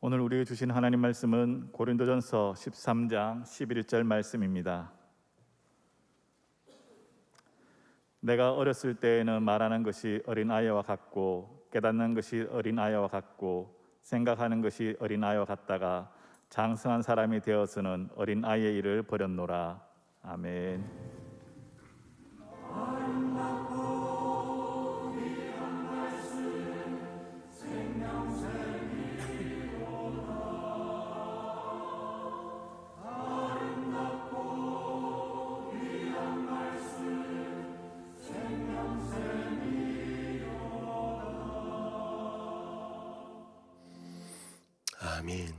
오늘 우리에게 주신 하나님 말씀은 고린도전서 13장 11절 말씀입니다. 내가 어렸을 때에는 말하는 것이 어린아이와 같고 깨닫는 것이 어린아이와 같고 생각하는 것이 어린아이와 같다가 장성한 사람이 되어서는 어린아이의 일을 버렸노라. 아멘. 아멘.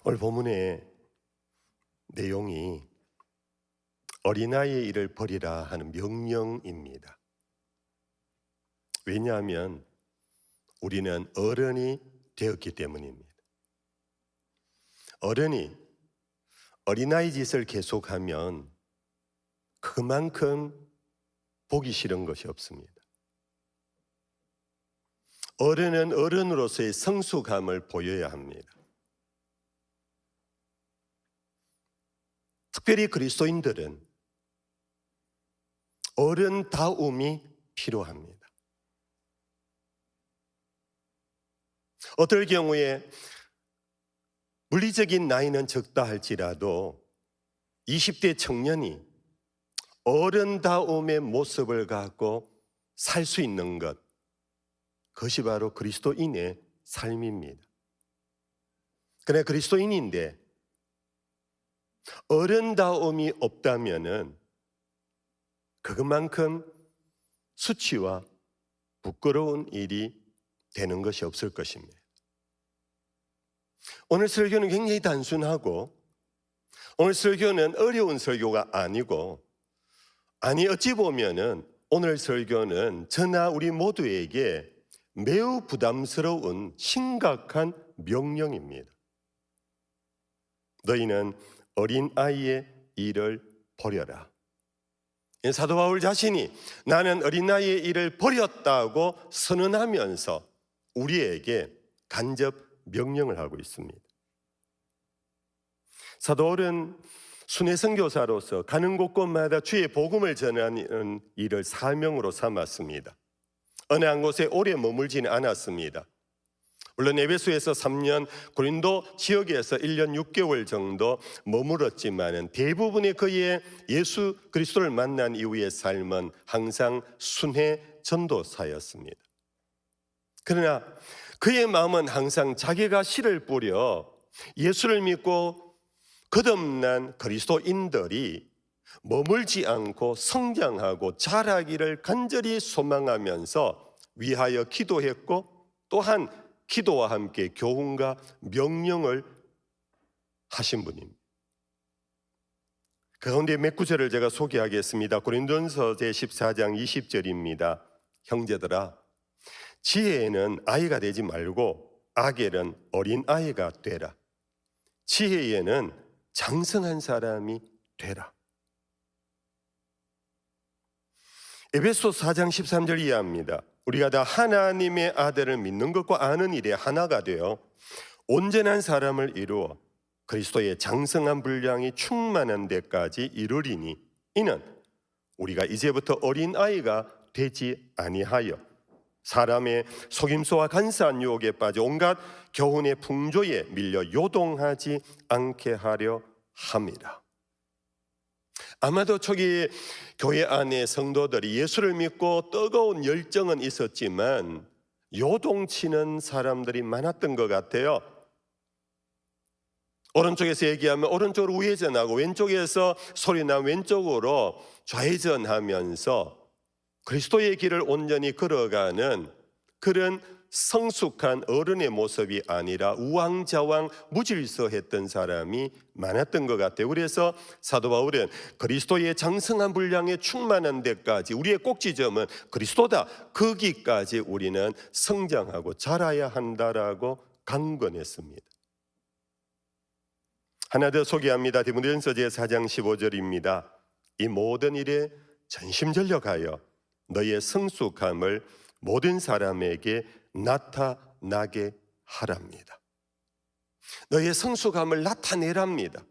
오늘 본문의 내용이 어린아이의 일을 버리라 하는 명령입니다. 왜냐하면 우리는 어른이 되었기 때문입니다. 어른이 어린아이 짓을 계속하면 그만큼 보기 싫은 것이 없습니다. 어른은 어른으로서의 성숙함을 보여야 합니다. 특별히 그리스도인들은 어른다움이 필요합니다. 어떨 경우에 물리적인 나이는 적다 할지라도 20대 청년이 어른다움의 모습을 갖고 살 수 있는 것, 그것이 바로 그리스도인의 삶입니다. 그러나 그리스도인인데 어른다움이 없다면은 그것만큼 수치와 부끄러운 일이 되는 것이 없을 것입니다. 오늘 설교는 굉장히 단순하고 오늘 설교는 어려운 설교가 아니고 어찌 보면은 오늘 설교는 저나 우리 모두에게 매우 부담스러운 심각한 명령입니다. 너희는 어린아이의 일을 버려라. 사도 바울 자신이 나는 어린아이의 일을 버렸다고 선언하면서 우리에게 간접 명령을 하고 있습니다. 사도 바울은 순회 선교사로서 가는 곳곳마다 주의 복음을 전하는 일을 사명으로 삼았습니다. 어느 한 곳에 오래 머물지는 않았습니다. 물론 에베소에서 3년, 고린도 지역에서 1년 6개월 정도 머물었지만 대부분의 그의 예수 그리스도를 만난 이후의 삶은 항상 순회 전도사였습니다. 그러나 그의 마음은 항상 자기가 씨를 뿌려 예수를 믿고 거듭난 그리스도인들이 머물지 않고 성장하고 자라기를 간절히 소망하면서 위하여 기도했고 또한 기도와 함께 교훈과 명령을 하신 분입니다. 그 가운데 몇 구절을 제가 소개하겠습니다. 고린도전서 제14장 20절입니다. 형제들아, 지혜에는 아이가 되지 말고 아겔은 어린아이가 되라. 지혜에는 장성한 사람이 되라. 에베소 4장 13절 이하입니다. 우리가 다 하나님의 아들을 믿는 것과 아는 일에 하나가 되어 온전한 사람을 이루어 그리스도의 장성한 분량이 충만한 데까지 이르리니 이는 우리가 이제부터 어린아이가 되지 아니하여 사람의 속임수와 간사한 유혹에 빠져 온갖 교훈의 풍조에 밀려 요동하지 않게 하려 함이라. 아마도 초기 교회 안에 성도들이 예수를 믿고 뜨거운 열정은 있었지만 요동치는 사람들이 많았던 것 같아요. 오른쪽에서 얘기하면 오른쪽으로 우회전하고 왼쪽에서 소리나 왼쪽으로 좌회전하면서 그리스도의 길을 온전히 걸어가는 그런 성숙한 어른의 모습이 아니라 우왕좌왕 무질서했던 사람이 많았던 것 같아요. 그래서 사도 바울은 그리스도의 장성한 분량에 충만한 데까지 우리의 꼭지점은 그리스도다. 거기까지 우리는 성장하고 자라야 한다라고 강권했습니다. 하나 더 소개합니다. 디모데전서 제4장 15절입니다. 이 모든 일에 전심전력하여 너희의 성숙함을 모든 사람에게 나타나게 하랍니다. 너의 성숙함을 나타내랍니다.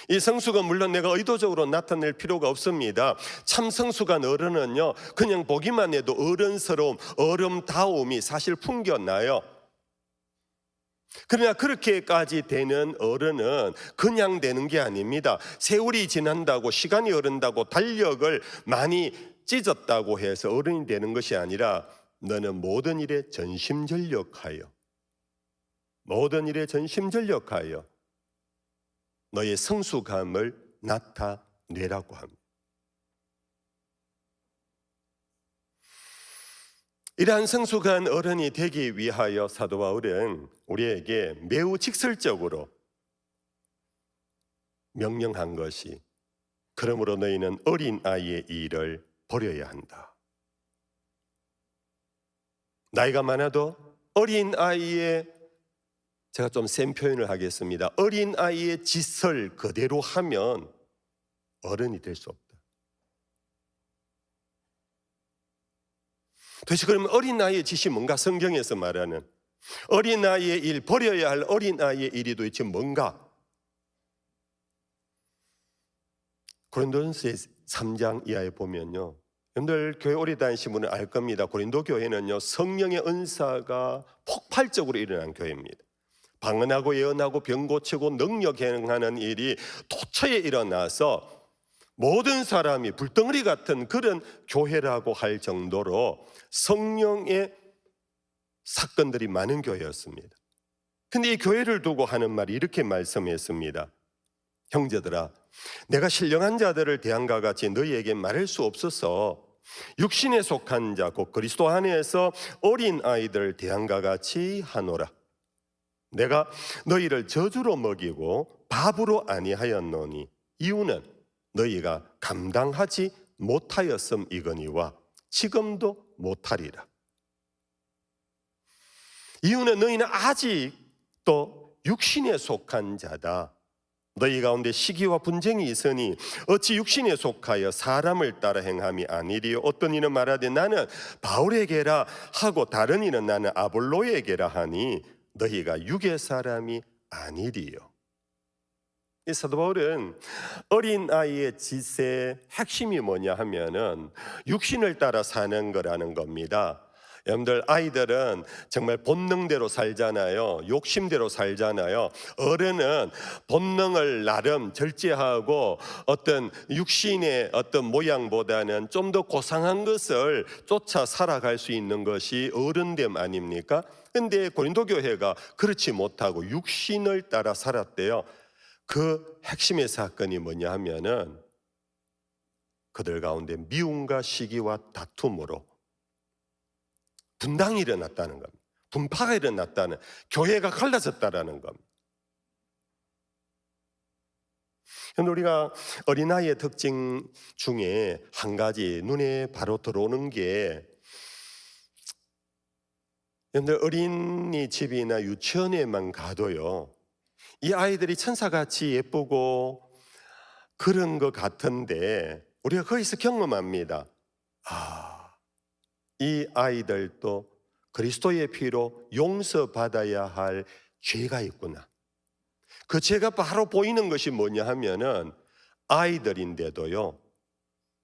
이 성숙은 물론 내가 의도적으로 나타낼 필요가 없습니다. 참 성숙한 어른은요, 그냥 보기만 해도 어른스러움, 어른다움이 사실 풍겨나요. 그러나 그렇게까지 되는 어른은 그냥 되는 게 아닙니다. 세월이 지난다고, 시간이 흐른다고, 달력을 많이 찢었다고 해서 어른이 되는 것이 아니라 너는 모든 일에 전심전력하여 너의 성숙함을 나타내라고 합니다. 이러한 성숙한 어른이 되기 위하여 사도 바울은 우리에게 매우 직설적으로 명령한 것이, 그러므로 너희는 어린아이의 일을 버려야 한다. 나이가 많아도 어린아이의, 제가 좀 센 표현을 하겠습니다. 어린아이의 짓을 그대로 하면 어른이 될 수 없다. 도대체 그러면 어린아이의 짓이 뭔가? 성경에서 말하는 어린아이의 일, 버려야 할 어린아이의 일이 도대체 뭔가? 고린도전서 3장 이하에 보면요, 여러분들 교회 오래 다니신 분은 알 겁니다. 고린도 교회는요, 성령의 은사가 폭발적으로 일어난 교회입니다. 방언하고 예언하고 병 고치고 능력 행하는 일이 도처에 일어나서 모든 사람이 불덩어리 같은 그런 교회라고 할 정도로 성령의 사건들이 많은 교회였습니다. 근데 이 교회를 두고 하는 말이 이렇게 말씀했습니다. 형제들아, 내가 신령한 자들을 대한과 같이 너희에게 말할 수 없어서 육신에 속한 자 곧 그리스도 안에서 어린 아이들 대한과 같이 하노라. 내가 너희를 저주로 먹이고 밥으로 아니하였노니 이유는 너희가 감당하지 못하였음이거니와 지금도 못하리라. 이유는 너희는 아직도 육신에 속한 자다. 너희 가운데 시기와 분쟁이 있으니 어찌 육신에 속하여 사람을 따라 행함이 아니리요. 어떤 이는 말하되 나는 바울에게라 하고 다른 이는 나는 아볼로에게라 하니 너희가 육의 사람이 아니리요. 이 사도 바울은 어린아이의 짓의 핵심이 뭐냐 하면은 육신을 따라 사는 거라는 겁니다. 여러분들, 아이들은 정말 본능대로 살잖아요. 욕심대로 살잖아요. 어른은 본능을 나름 절제하고 어떤 육신의 어떤 모양보다는 좀 더 고상한 것을 쫓아 살아갈 수 있는 것이 어른됨 아닙니까? 근데 고린도 교회가 그렇지 못하고 육신을 따라 살았대요. 그 핵심의 사건이 뭐냐 하면은 그들 가운데 미움과 시기와 다툼으로 분당이 일어났다는 겁니다. 분파가 일어났다는, 교회가 갈라졌다라는 겁니다. 우리가 어린아이의 특징 중에 한 가지 눈에 바로 들어오는 게, 여러분들 어린이집이나 유치원에만 가도요, 이 아이들이 천사같이 예쁘고 그런 것 같은데 우리가 거기서 경험합니다. 이 아이들도 그리스도의 피로 용서받아야 할 죄가 있구나. 그 죄가 바로 보이는 것이 뭐냐 하면은 아이들인데도요,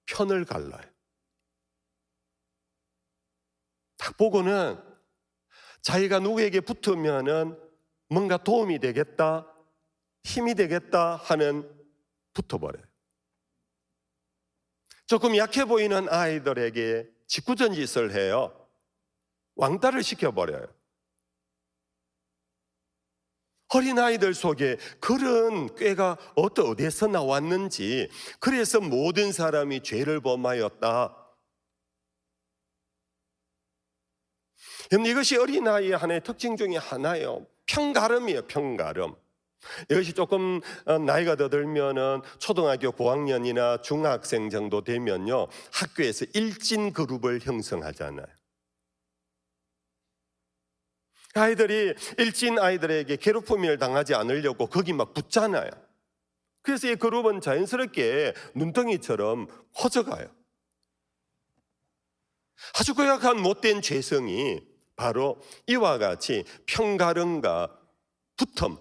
편을 갈라요. 딱 보고는 자기가 누구에게 붙으면은 뭔가 도움이 되겠다, 힘이 되겠다 하는 붙어버려요. 조금 약해 보이는 아이들에게 짓궂은 짓을 해요. 왕따를 시켜버려요. 어린아이들 속에 그런 꾀가 어디에서 나왔는지, 그래서 모든 사람이 죄를 범하였다. 이것이 어린아이의 하나의 특징 중에 하나예요. 편가름이에요. 편가름. 이것이 조금 나이가 더 들면은 초등학교 고학년이나 중학생 정도 되면요, 학교에서 일진 그룹을 형성하잖아요. 아이들이 일진 아이들에게 괴롭힘을 당하지 않으려고 거기 막 붙잖아요. 그래서 이 그룹은 자연스럽게 눈덩이처럼 커져가요. 아주 고약한 못된 죄성이 바로 이와 같이 편가름과 붙음,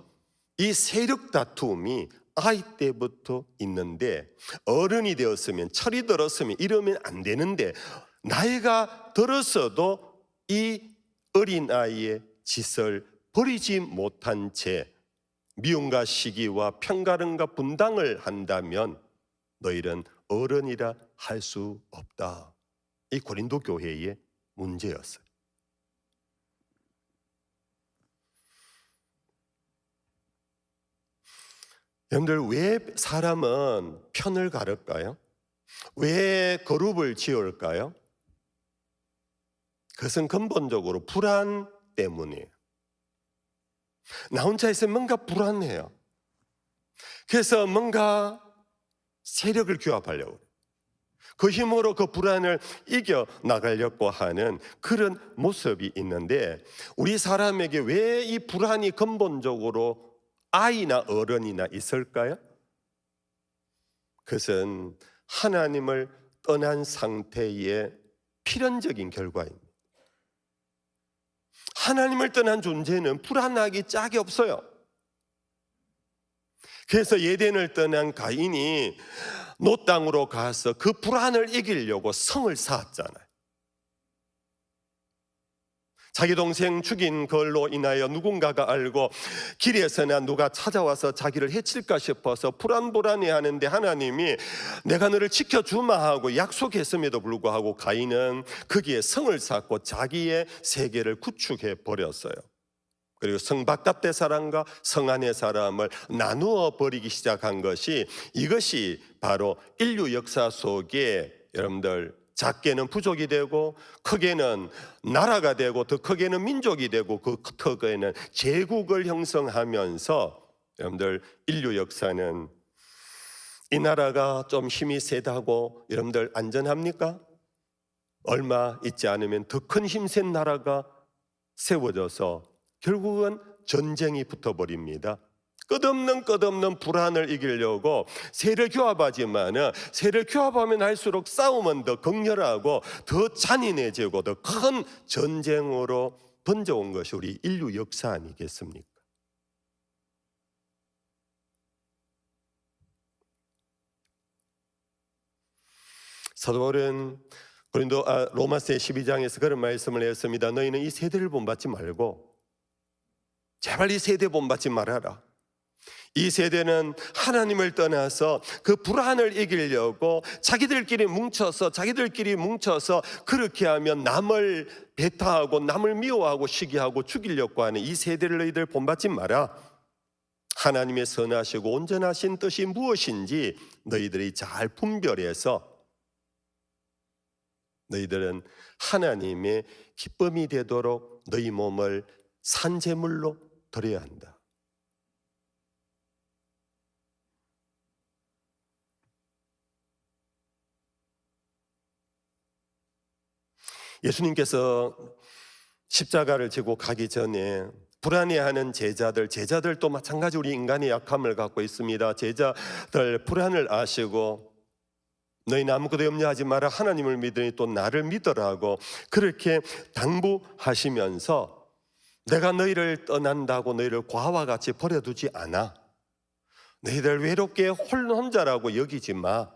이 세력 다툼이 아이 때부터 있는데, 어른이 되었으면, 철이 들었으면 이러면 안 되는데, 나이가 들었어도 이 어린아이의 짓을 버리지 못한 채 미움과 시기와 편가름과 분당을 한다면 너희는 어른이라 할 수 없다. 이 고린도 교회의 문제였어요. 여러분들, 왜 사람은 편을 가를까요? 왜 그룹을 지을까요? 그것은 근본적으로 불안 때문이에요. 나 혼자 있으면 뭔가 불안해요. 그래서 뭔가 세력을 규합하려고 해요. 그 힘으로 그 불안을 이겨나가려고 하는 그런 모습이 있는데, 우리 사람에게 왜 이 불안이 근본적으로 아이나 어른이나 있을까요? 그것은 하나님을 떠난 상태의 필연적인 결과입니다. 하나님을 떠난 존재는 불안하기 짝이 없어요. 그래서 예덴을 떠난 가인이 노 땅으로 가서 그 불안을 이기려고 성을 쌓았잖아요. 자기 동생 죽인 걸로 인하여 누군가가 알고 길에서나 누가 찾아와서 자기를 해칠까 싶어서 불안해하는데, 하나님이 내가 너를 지켜주마 하고 약속했음에도 불구하고 가인은 거기에 성을 쌓고 자기의 세계를 구축해 버렸어요. 그리고 성 바깥의 사람과 성 안의 사람을 나누어 버리기 시작한 것이, 이것이 바로 인류 역사 속에 여러분들, 작게는 부족이 되고 크게는 나라가 되고 더 크게는 민족이 되고 그 크게는 제국을 형성하면서, 여러분들, 인류 역사는 이 나라가 좀 힘이 세다고 여러분들 안전합니까? 얼마 있지 않으면 더 큰 힘센 나라가 세워져서 결국은 전쟁이 붙어버립니다. 끝없는 불안을 이기려고 세를 규합하지만, 세를 규합하면 할수록 싸움은 더 격렬하고 더 잔인해지고 더 큰 전쟁으로 번져온 것이 우리 인류 역사 아니겠습니까? 사도 바울은 로마서 12장에서 그런 말씀을 했습니다. 너희는 이 세대를 본받지 말고 제발 이 세대 본받지 말아라. 이 세대는 하나님을 떠나서 그 불안을 이기려고 자기들끼리 뭉쳐서 그렇게 하면 남을 배타하고 남을 미워하고 시기하고 죽이려고 하는 이 세대를 너희들 본받지 마라. 하나님의 선하시고 온전하신 뜻이 무엇인지 너희들이 잘 분별해서 너희들은 하나님의 기쁨이 되도록 너희 몸을 산제물로 드려야 한다. 예수님께서 십자가를 지고 가기 전에 불안해하는 제자들도 마찬가지 우리 인간의 약함을 갖고 있습니다. 제자들 불안을 아시고 너희는 아무것도 염려하지 마라. 하나님을 믿으니 또 나를 믿으라고 그렇게 당부하시면서, 내가 너희를 떠난다고 너희를 과와 같이 버려두지 않아. 너희들 외롭게 혼자라고 여기지 마.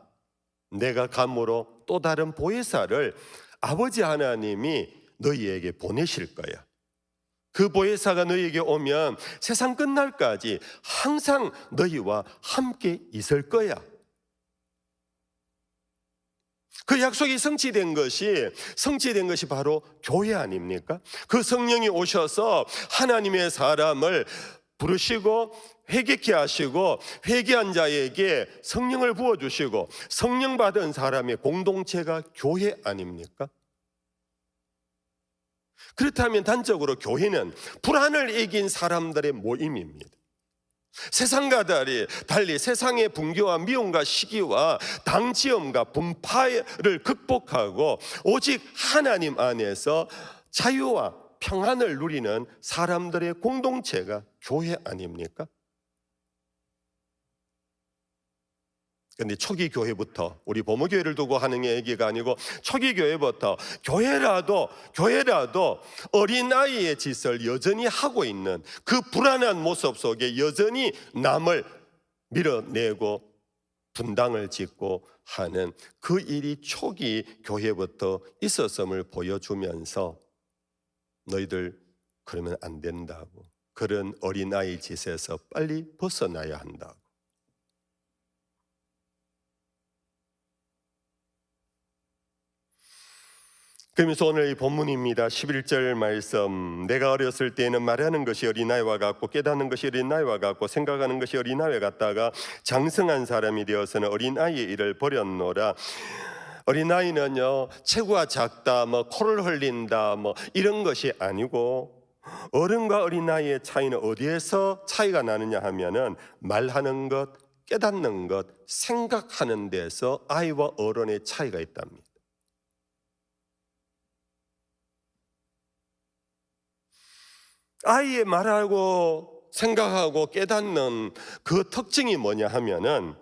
내가 감으로 또 다른 보혜사를 아버지 하나님이 너희에게 보내실 거야. 그 보혜사가 너희에게 오면 세상 끝날까지 항상 너희와 함께 있을 거야. 그 약속이 성취된 것이 바로 교회 아닙니까? 그 성령이 오셔서 하나님의 사람을 부르시고 회개케 하시고 회개한 자에게 성령을 부어주시고 성령 받은 사람의 공동체가 교회 아닙니까? 그렇다면 단적으로 교회는 불안을 이긴 사람들의 모임입니다. 세상과 달리 세상의 분교와 미움과 시기와 당지엄과 분파를 극복하고 오직 하나님 안에서 자유와 평안을 누리는 사람들의 공동체가 교회 아닙니까? 근데 초기 교회부터, 우리 보모교회를 두고 하는 얘기가 아니고 초기 교회부터 교회라도 어린아이의 짓을 여전히 하고 있는 그 불안한 모습 속에 여전히 남을 밀어내고 분당을 짓고 하는 그 일이 초기 교회부터 있었음을 보여주면서 너희들 그러면 안 된다고, 그런 어린아이 짓에서 빨리 벗어나야 한다고. 그러면서 오늘 이 본문입니다. 11절 말씀, 내가 어렸을 때에는 말하는 것이 어린아이와 같고 깨닫는 것이 어린아이와 같고 생각하는 것이 어린아이와 같다가 장성한 사람이 되어서는 어린아이의 일을 버렸노라. 어린아이는요, 체구가 작다, 코를 흘린다, 이런 것이 아니고, 어른과 어린아이의 차이는 어디에서 차이가 나느냐 하면은 말하는 것, 깨닫는 것, 생각하는 데서 아이와 어른의 차이가 있답니다. 아이의 말하고 생각하고 깨닫는 그 특징이 뭐냐 하면은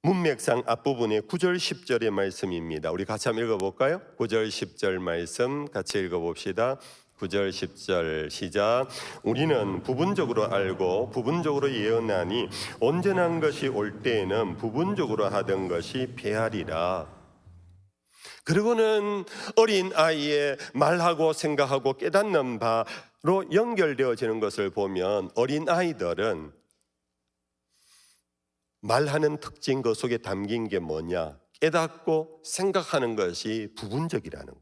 문맥상 앞부분에 9절 10절의 말씀입니다. 우리 같이 한번 읽어볼까요? 9절 10절 말씀 같이 읽어봅시다. 9절 10절 시작. 우리는 부분적으로 알고 부분적으로 예언하니 온전한 것이 올 때에는 부분적으로 하던 것이 배하리라. 그리고는 어린 아이의 말하고 생각하고 깨닫는 바로 연결되어지는 것을 보면 어린 아이들은 말하는 특징 그 속에 담긴 게 뭐냐? 깨닫고 생각하는 것이 부분적이라는 것.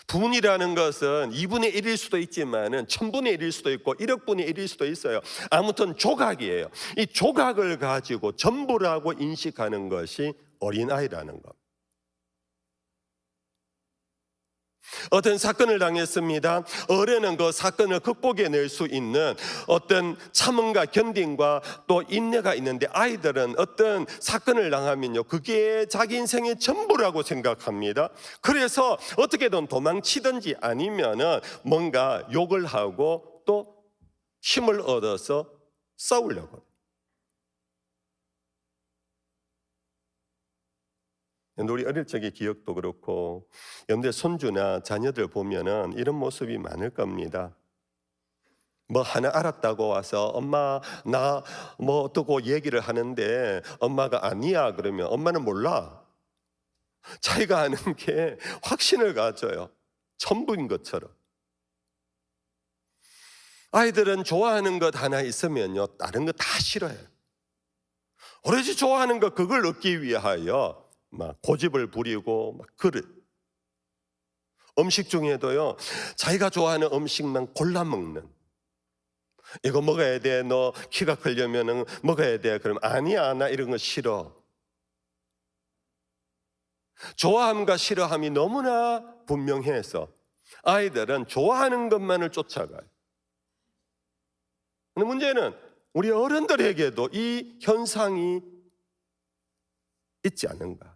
부분이라는 것은 2분의 1일 수도 있지만 1000분의 1일 수도 있고 1억분의 1일 수도 있어요. 아무튼 조각이에요. 이 조각을 가지고 전부라고 인식하는 것이 어린아이라는 것. 어떤 사건을 당했습니다. 어른은 그 사건을 극복해낼 수 있는 어떤 참음과 견딘과 또 인내가 있는데 아이들은 어떤 사건을 당하면요, 그게 자기 인생의 전부라고 생각합니다. 그래서 어떻게든 도망치든지 아니면은 뭔가 욕을 하고 또 힘을 얻어서 싸우려고 해요. 우리 어릴 적의 기억도 그렇고 연대 손주나 자녀들 보면은 이런 모습이 많을 겁니다. 뭐 하나 알았다고 와서 엄마 나 뭐 어떠고 얘기를 하는데 엄마가 아니야 그러면 엄마는 몰라. 자기가 아는 게 확신을 가져요. 전부인 것처럼. 아이들은 좋아하는 것 하나 있으면요, 다른 거 다 싫어해요. 오로지 좋아하는 것 그걸 얻기 위하여 막 고집을 부리고 막 그릇. 음식 중에도요, 자기가 좋아하는 음식만 골라 먹는. 이거 먹어야 돼. 너 키가 크려면 먹어야 돼. 그럼 아니야, 나 이런 거 싫어. 좋아함과 싫어함이 너무나 분명해서 아이들은 좋아하는 것만을 쫓아가요. 근데 문제는 우리 어른들에게도 이 현상이 있지 않은가.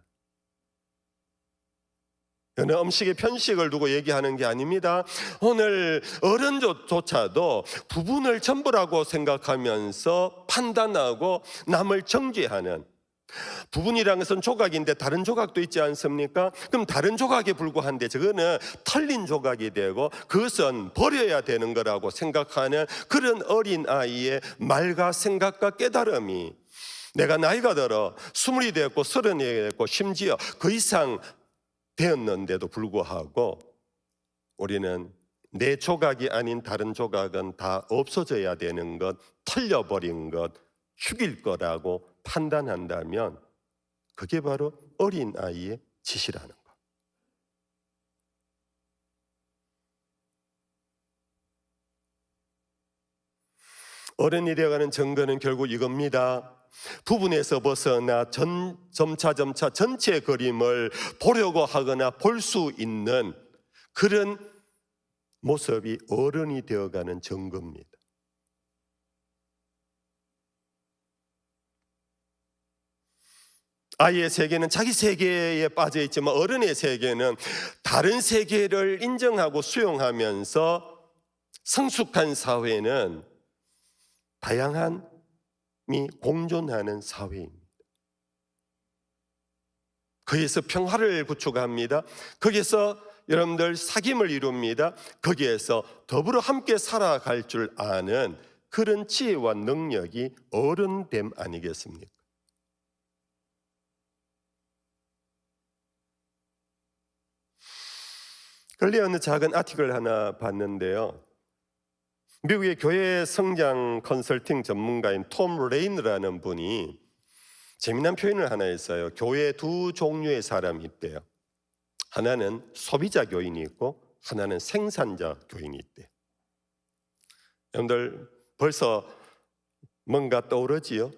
어느 음식의 편식을 두고 얘기하는 게 아닙니다. 오늘 어른조차도 부분을 전부라고 생각하면서 판단하고 남을 정죄하는, 부분이라는 것은 조각인데 다른 조각도 있지 않습니까? 그럼 다른 조각에 불과한데 저거는 털린 조각이 되고 그것은 버려야 되는 거라고 생각하는 그런 어린아이의 말과 생각과 깨달음이 내가 나이가 들어 20이 되었고 30이 되었고 심지어 그 이상 되었는데도 불구하고 우리는 내 조각이 아닌 다른 조각은 다 없어져야 되는 것, 털려버린 것, 죽일 거라고 판단한다면 그게 바로 어린아이의 짓이라는 것. 어른이 되어가는 증거는 결국 이겁니다. 부분에서 벗어나 점차 전체 그림을 보려고 하거나 볼 수 있는 그런 모습이 어른이 되어가는 증거입니다. 아이의 세계는 자기 세계에 빠져 있지만 어른의 세계는 다른 세계를 인정하고 수용하면서 성숙한 사회는 다양한 공존하는 사회입니다. 거기에서 평화를 구축합니다. 거기에서 여러분들 사귐을 이룹니다. 거기에서 더불어 함께 살아갈 줄 아는 그런 지혜와 능력이 어른됨 아니겠습니까? 근래 어느 작은 아티클 하나 봤는데요. 미국의 교회 성장 컨설팅 전문가인 톰 레이너라는 분이 재미난 표현을 하나 했어요. 교회에 두 종류의 사람이 있대요. 하나는 소비자 교인이 있고 하나는 생산자 교인이 있대요. 여러분들 벌써 뭔가 떠오르지요?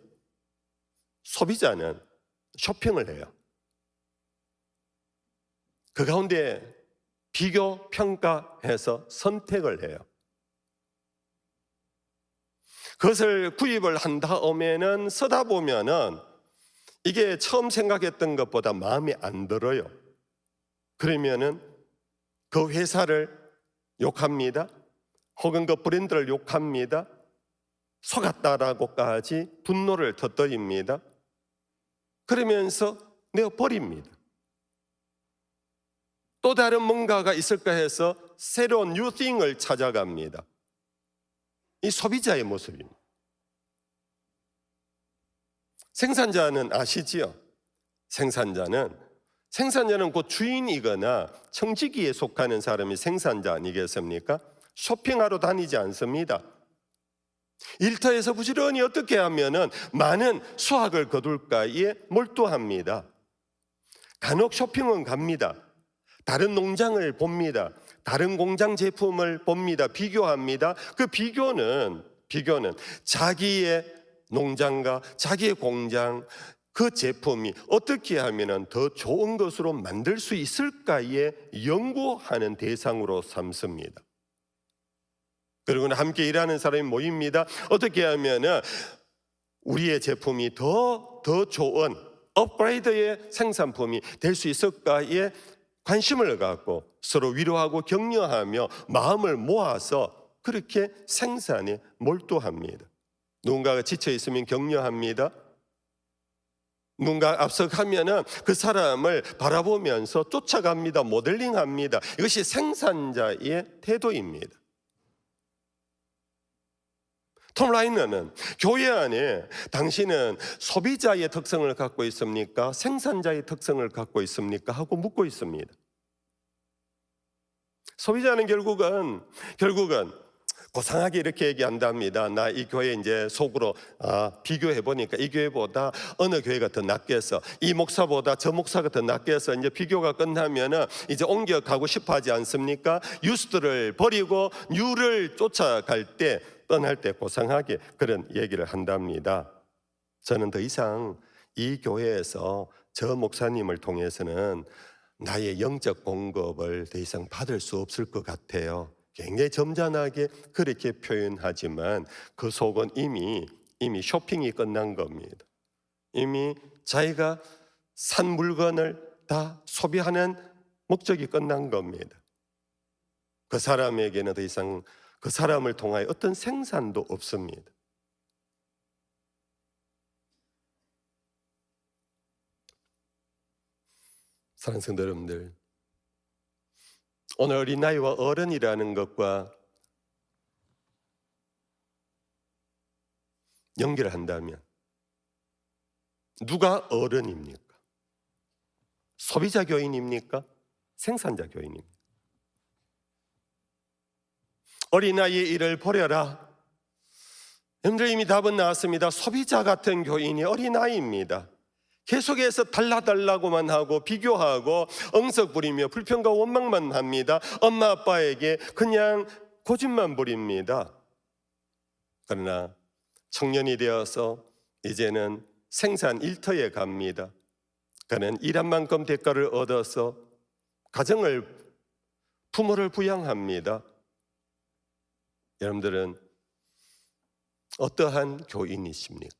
소비자는 쇼핑을 해요. 그 가운데 비교, 평가해서 선택을 해요. 그것을 구입을 한 다음에는 쓰다 보면은 이게 처음 생각했던 것보다 마음에 안 들어요. 그러면은 그 회사를 욕합니다. 혹은 그 브랜드를 욕합니다. 속았다라고까지 분노를 터뜨립니다. 그러면서 내어버립니다. 또 다른 뭔가가 있을까 해서 새로운 new thing을 찾아갑니다. 이 소비자의 모습입니다. 생산자는 아시지요? 생산자는 곧 주인이거나 청지기에 속하는 사람이 생산자 아니겠습니까? 쇼핑하러 다니지 않습니다. 일터에서 부지런히 어떻게 하면은 많은 수확을 거둘까에 몰두합니다. 간혹 쇼핑은 갑니다. 다른 농장을 봅니다. 다른 공장 제품을 봅니다. 비교합니다. 그 비교는 자기의 농장과 자기의 공장, 그 제품이 어떻게 하면 더 좋은 것으로 만들 수 있을까에 연구하는 대상으로 삼습니다. 그리고 함께 일하는 사람이 모입니다. 어떻게 하면 우리의 제품이 더 좋은 업그레이드의 생산품이 될 수 있을까에 관심을 갖고 서로 위로하고 격려하며 마음을 모아서 그렇게 생산에 몰두합니다. 누군가가 지쳐 있으면 격려합니다. 누군가 앞서가면은 그 사람을 바라보면서 쫓아갑니다. 모델링합니다. 이것이 생산자의 태도입니다. 톰 라이너는 교회 안에 당신은 소비자의 특성을 갖고 있습니까? 생산자의 특성을 갖고 있습니까? 하고 묻고 있습니다. 소비자는 결국은 고상하게 이렇게 얘기한답니다. 나 이 교회 이제 속으로 비교해 보니까 이 교회보다 어느 교회가 더 낫겠어. 이 목사보다 저 목사가 더 낫겠어. 이제 비교가 끝나면은 이제 옮겨가고 싶어 하지 않습니까? 유스들을 버리고 뉴를 쫓아갈 때, 떠날 때 고상하게 그런 얘기를 한답니다. 저는 더 이상 이 교회에서 저 목사님을 통해서는 나의 영적 공급을 더 이상 받을 수 없을 것 같아요. 굉장히 점잖하게 그렇게 표현하지만 그 속은 이미 쇼핑이 끝난 겁니다. 이미 자기가 산 물건을 다 소비하는 목적이 끝난 겁니다. 그 사람에게는 더 이상 그 사람을 통하여 어떤 생산도 없습니다. 사랑하는 성도 여러분들, 오늘 어린아이와 어른이라는 것과 연결을 한다면 누가 어른입니까? 소비자 교인입니까? 생산자 교인입니까? 어린아이의 일을 버려라. 여러분들 이미 답은 나왔습니다. 소비자 같은 교인이 어린아이입니다. 계속해서 달라달라고만 하고 비교하고 엉석 부리며 불평과 원망만 합니다. 엄마 아빠에게 그냥 고집만 부립니다. 그러나 청년이 되어서 이제는 생산 일터에 갑니다. 그는 일한 만큼 대가를 얻어서 부모를 부양합니다. 여러분들은 어떠한 교인이십니까?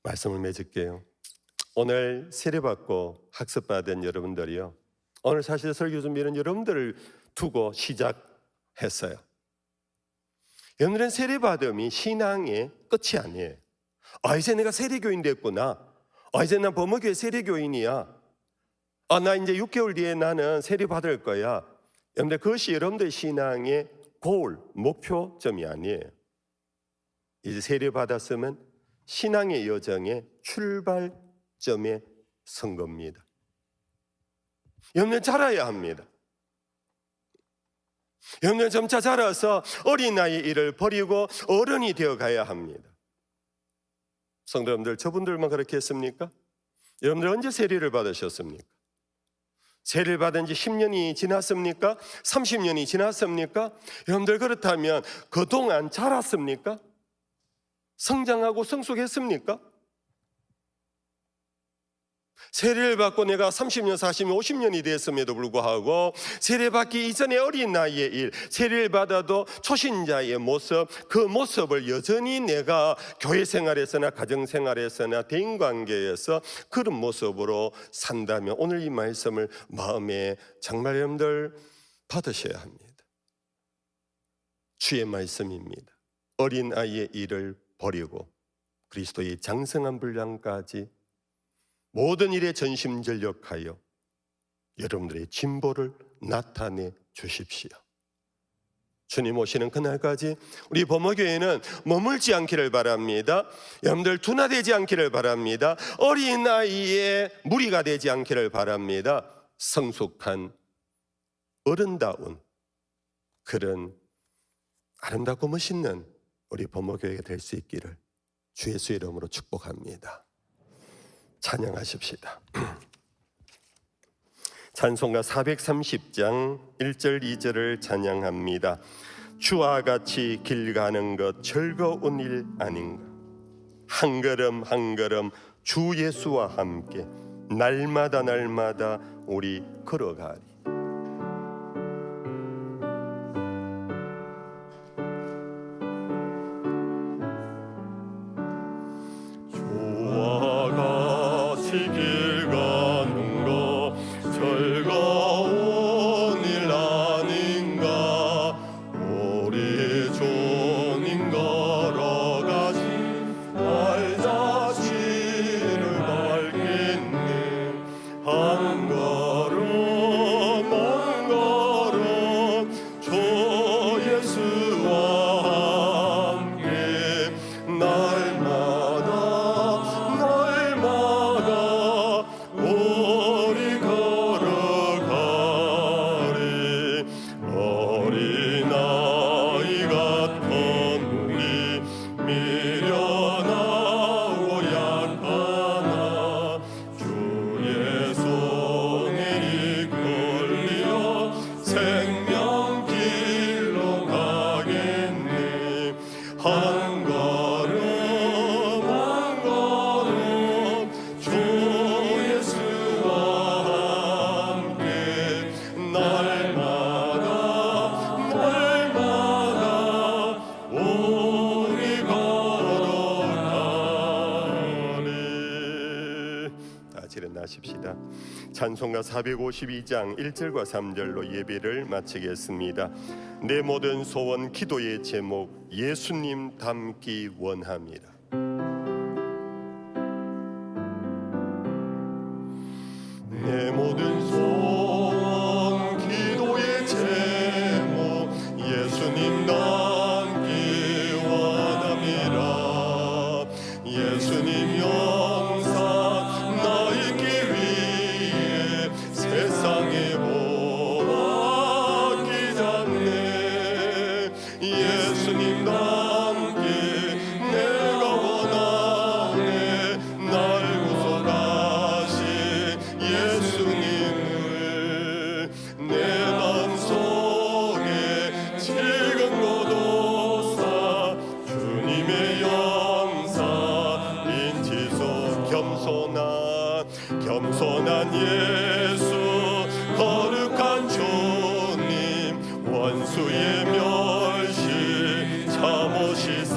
말씀을 맺을게요. 오늘 세례받고 학습받은 여러분들이요, 오늘 사실 설교 준비는 여러분들을 두고 시작했어요. 여러분들은 세례받음이 신앙의 끝이 아니에요. 이제 내가 세례교인 됐구나. 이제 난 범어교회 세례교인이야. 나 이제 6개월 뒤에 나는 세례받을 거야. 여러분들, 그것이 여러분들 신앙의 목표점이 아니에요. 이제 세례받았으면 신앙의 여정의 출발점에 선 겁니다. 여러분들 자라야 합니다. 여러분들 점차 자라서 어린 나이의 일을 버리고 어른이 되어 가야 합니다. 성도 여러분들, 저분들만 그렇게 했습니까? 여러분들 언제 세례를 받으셨습니까? 세례를 받은 지 10년이 지났습니까? 30년이 지났습니까? 여러분들, 그렇다면 그동안 자랐습니까? 성장하고 성숙했습니까? 세례를 받고 내가 30년, 40년, 50년이 됐음에도 불구하고 세례받기 이전의 어린 나이의 일, 세례를 받아도 초신자의 모습, 그 모습을 여전히 내가 교회 생활에서나 가정 생활에서나 대인관계에서 그런 모습으로 산다면 오늘 이 말씀을 마음에 정말 여러분들 받으셔야 합니다. 주의 말씀입니다. 어린 아이의 일을 버리고 그리스도의 장성한 분량까지 모든 일에 전심전력하여 여러분들의 진보를 나타내 주십시오. 주님 오시는 그날까지 우리 범어교회는 머물지 않기를 바랍니다. 여러분들 둔화되지 않기를 바랍니다. 어린아이의 무리가 되지 않기를 바랍니다. 성숙한 어른다운 그런 아름답고 멋있는 우리 범어교회가 될 수 있기를 주 예수의 이름으로 축복합니다. 찬양하십시다. 찬송가 430장 1절 2절을 찬양합니다. 주와 같이 길 가는 것 즐거운 일 아닌가. 한 걸음 한 걸음 주 예수와 함께 날마다 날마다 우리 걸어가리. 길 가는 거 즐거운 일 아닌가. 우리 주님 걸어가시 날 자신을 밝겠네. 한 걸음 한 걸음 주 예수와 함께 날마다 우리 걸어가리. 어린아이 같은 우리 미련하고 약하나 주의 손에 이끌려 생명길로 가겠네. 한 걸음 한 걸음 주 일어나십시다. 찬송가 452장 1절과 3절로 예배를 마치겠습니다. 내 모든 소원 기도의 제목 예수님 닮기 원합니다. 내 모든 소원 기도의 제목 예수님 닮기 원합니다. 예수님 영상 나 있기 위해 세상에 보았기 전에 예수님 닮기 내가 원하네. 날 구속하신 예수님을 내 맘속에 지금 고도사 주님의 영상 인지소 겸손한 예수 거룩한 주님 원수의 멸시 참으시사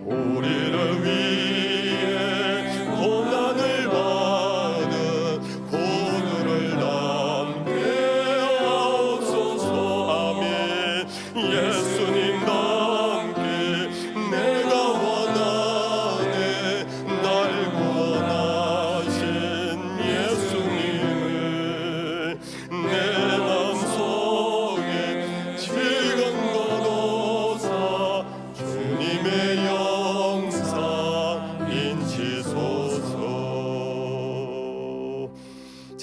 우리를 위해 고난을 받은 구주를 남게 하옵소서. 아멘. 예수님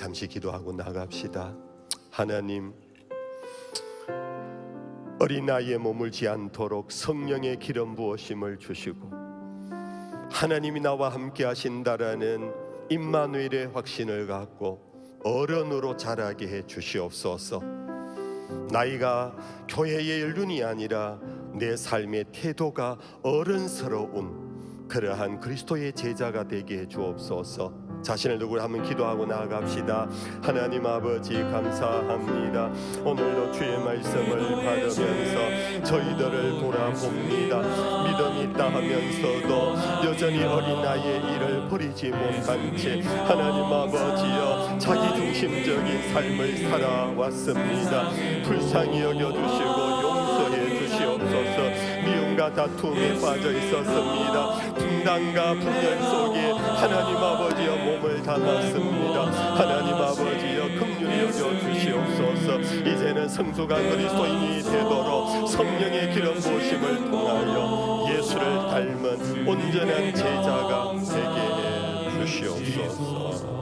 잠시 기도하고 나갑시다. 하나님, 어린아이의 몸을 지 않도록 성령의 기름 부으심을 주시고 하나님이 나와 함께 하신다라는 임마누엘의 확신을 갖고 어른으로 자라게 해 주시옵소서. 나이가 교회의 연륜이 아니라 내 삶의 태도가 어른스러운 그러한 그리스도의 제자가 되게 해 주옵소서. 자신을 누구를 한번 기도하고 나아갑시다. 하나님 아버지 감사합니다. 오늘도 주의 말씀을 받으면서 저희들을 돌아봅니다. 믿음이 있다 하면서도 여전히 어린아이의 일을 버리지 못한 채 하나님 아버지여 자기중심적인 삶을 살아왔습니다. 불쌍히 여겨주시고 용서해 주시옵소서. 미움과 다툼에 빠져 있었습니다. 분단과 분열 속에 하나님 아버지여 몸을 담았습니다. 하나님 아버지여 긍휼히 여겨 주시옵소서. 이제는 성숙한 그리스도인이 되도록 성령의 기름 부으심을 통하여 예수를 닮은 온전한 제자가 되게 해 주시옵소서.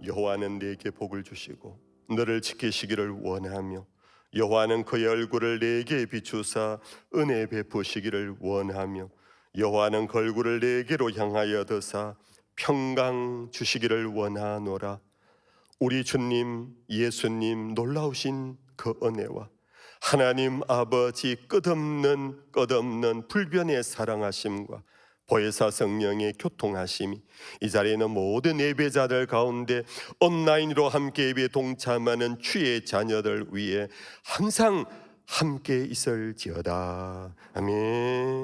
여호와는 내게 복을 주시고 너를 지키시기를 원하며 여호와는 그의 얼굴을 내게 비추사 은혜 베푸시기를 원하며 여호와는 그 얼굴을 내게로 향하여 드사 평강 주시기를 원하노라. 우리 주님 예수님 놀라우신 그 은혜와 하나님 아버지 끝없는 불변의 사랑하심과 보혜사 성령의 교통하심이 이 자리에 있는 모든 예배자들 가운데 온라인으로 함께 예배에 동참하는 주의 자녀들 위해 항상 함께 있을지어다. 아멘.